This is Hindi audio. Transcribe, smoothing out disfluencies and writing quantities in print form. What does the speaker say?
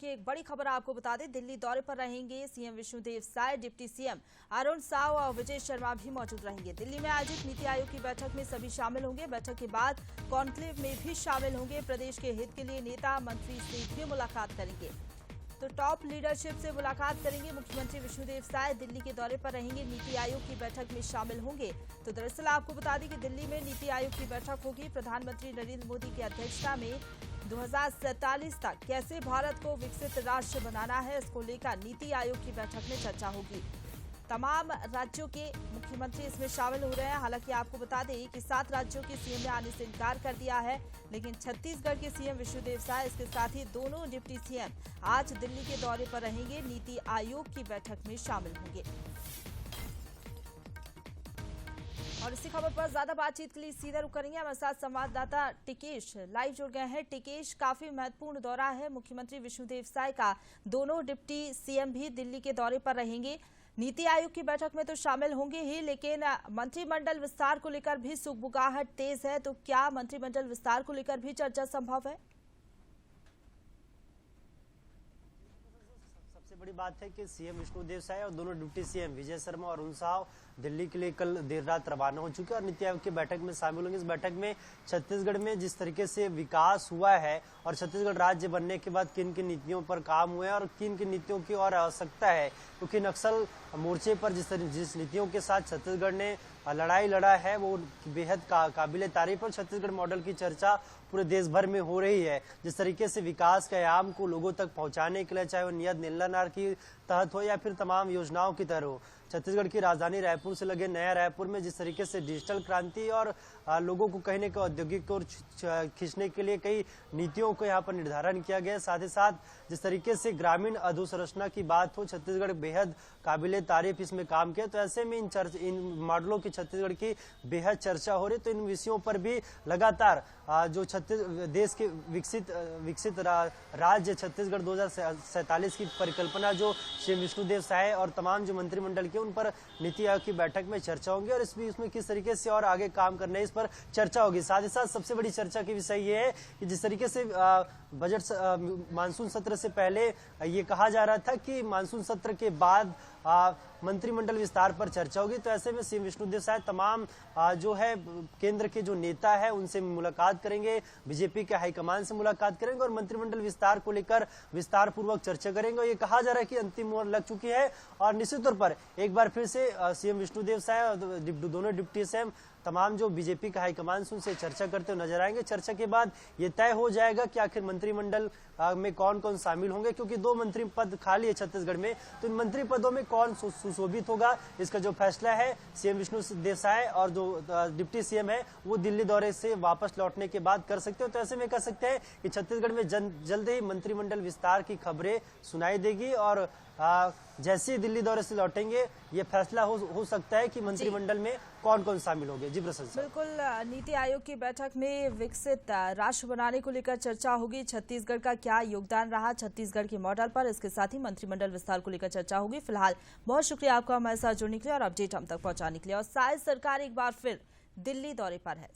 की एक बड़ी खबर आपको बता दें, दिल्ली दौरे पर रहेंगे CM Vishnudeo Sai. Deputy CM Arun Sao और विजय शर्मा भी मौजूद रहेंगे। दिल्ली में आयोजित नीति आयोग की बैठक में सभी शामिल होंगे। बैठक के बाद कॉन्क्लेव में भी शामिल होंगे। प्रदेश के हित के लिए नेता मंत्री से भी मुलाकात करेंगे। तो टॉप लीडरशिप से मुलाकात करेंगे। मुख्यमंत्री विष्णुदेव साय दिल्ली के दौरे पर रहेंगे, नीति आयोग की बैठक में शामिल होंगे। तो दरअसल आपको बता दें कि दिल्ली में नीति आयोग की बैठक होगी। प्रधानमंत्री नरेंद्र मोदी की अध्यक्षता में 2047 तक कैसे भारत को विकसित राष्ट्र बनाना है, इसको लेकर नीति आयोग की बैठक में चर्चा होगी। तमाम राज्यों के मुख्यमंत्री इसमें शामिल हो रहे हैं। हालांकि आपको बता दें कि 7 राज्यों के सीएम ने आने से इनकार कर दिया है, लेकिन छत्तीसगढ़ के सीएम विष्णुदेव साय, इसके साथ ही दोनों डिप्टी सीएम आज दिल्ली के दौरे पर रहेंगे, नीति आयोग की बैठक में शामिल होंगे। और इसी खबर पर ज्यादा बातचीत के लिए सीधा रुख करेंगे। हमारे साथ संवाददाता टिकेश लाइव जुड़ गए हैं। टिकेश, काफी महत्वपूर्ण दौरा है मुख्यमंत्री विष्णुदेव साय का, दोनों डिप्टी सीएम भी दिल्ली के दौरे पर रहेंगे। नीति आयोग की बैठक में तो शामिल होंगे ही, लेकिन मंत्रिमंडल विस्तार को लेकर भी सुगबुगाहट तेज है। तो क्या मंत्रिमंडल विस्तार को लेकर भी चर्चा संभव है? सबसे बड़ी बात है कि सीएम विष्णुदेव साय और दोनों डिप्टी सीएम विजय शर्मा और अरुण साव दिल्ली के लिए कल देर रात रवाना हो चुके हैं और नीति आयोग की बैठक में शामिल होंगे। इस बैठक में छत्तीसगढ़ में जिस तरीके से विकास हुआ है और छत्तीसगढ़ राज्य बनने के बाद किन किन नीतियों पर काम हुए और किन किन नीतियों की और आवश्यकता है, क्योंकि नक्सल मोर्चे पर जिस नीतियों के साथ छत्तीसगढ़ ने लड़ाई लड़ा है वो बेहद काबिले तारीफ और छत्तीसगढ़ मॉडल की चर्चा पूरे देश भर में हो रही है। जिस तरीके से विकास के आयाम को लोगों तक पहुंचाने के लिए, चाहे वो नियत नीलानार की तहत हो या फिर तमाम योजनाओं की तरह हो, छत्तीसगढ़ की राजधानी रायपुर से लगे नया रायपुर में जिस तरीके से डिजिटल क्रांति और लोगों को कहीं न कहीं औद्योगिक और खींचने के लिए कई नीतियों को यहाँ पर निर्धारण किया गया। साथ ही साथ जिस तरीके से ग्रामीण अधोसंरचना की बात हो, छत्तीसगढ़ बेहद काबिले तारीफ इसमें काम किया। तो ऐसे में इन मॉडलों की छत्तीसगढ़ की बेहद चर्चा हो रही। तो इन विषयों पर भी लगातार जो देश के विकसित राज्य छत्तीसगढ़ 2047 की परिकल्पना जो श्री विष्णुदेव साय और तमाम जो मंत्रिमंडल के उन पर नीति आयोग की बैठक में चर्चा होगी और इसमें किस तरीके से और आगे काम करना है इस पर चर्चा होगी। साथ ही साथ सबसे बड़ी चर्चा की विषय ये है कि जिस तरीके से बजट मानसून सत्र से पहले ये कहा जा रहा था कि मानसून सत्र के बाद मंत्रिमंडल विस्तार पर चर्चा होगी। तो ऐसे में सीएम विष्णुदेव साय तमाम जो है केंद्र के जो नेता है उनसे मुलाकात करेंगे, बीजेपी के हाईकमान से मुलाकात करेंगे और मंत्रिमंडल विस्तार को लेकर विस्तार पूर्वक चर्चा करेंगे। और ये कहा जा रहा है कि अंतिम मोहर लग चुकी है और निश्चित तौर पर एक बार फिर से सीएम विष्णुदेव साय और दोनों डिप्टी सीएम तमाम जो बीजेपी का हाईकमान से उनसे चर्चा करते हुए नजर आएंगे। चर्चा के बाद ये तय हो जाएगा कि आखिर मंत्रिमंडल में कौन कौन शामिल होंगे, क्योंकि 2 मंत्री पद खाली है छत्तीसगढ़ में। तो इन मंत्री पदों में कौन सुशोभित होगा, इसका जो फैसला है सीएम विष्णुदेव साय और जो डिप्टी सीएम है वो दिल्ली दौरे से वापस लौटने के बाद कर सकते हो। तो ऐसे में कह सकते हैं कि छत्तीसगढ़ में जल्द ही मंत्रिमंडल विस्तार की खबरें सुनाई देगी और जैसे ही दिल्ली दौरे से लौटेंगे ये फैसला हो सकता है कि मंत्रिमंडल में कौन कौन शामिल होंगे। जी प्रशंसा। बिल्कुल, नीति आयोग की बैठक में विकसित राष्ट्र बनाने को लेकर चर्चा होगी। छत्तीसगढ़ का क्या योगदान रहा छत्तीसगढ़ के मॉडल पर, इसके साथ ही मंत्रिमंडल विस्तार को लेकर चर्चा होगी। फिलहाल बहुत शुक्रिया आपका हमारे साथ जुड़ने के लिए और अपडेट हम तक पहुंचाने के लिए। और साय सरकार एक बार फिर दिल्ली दौरे पर है।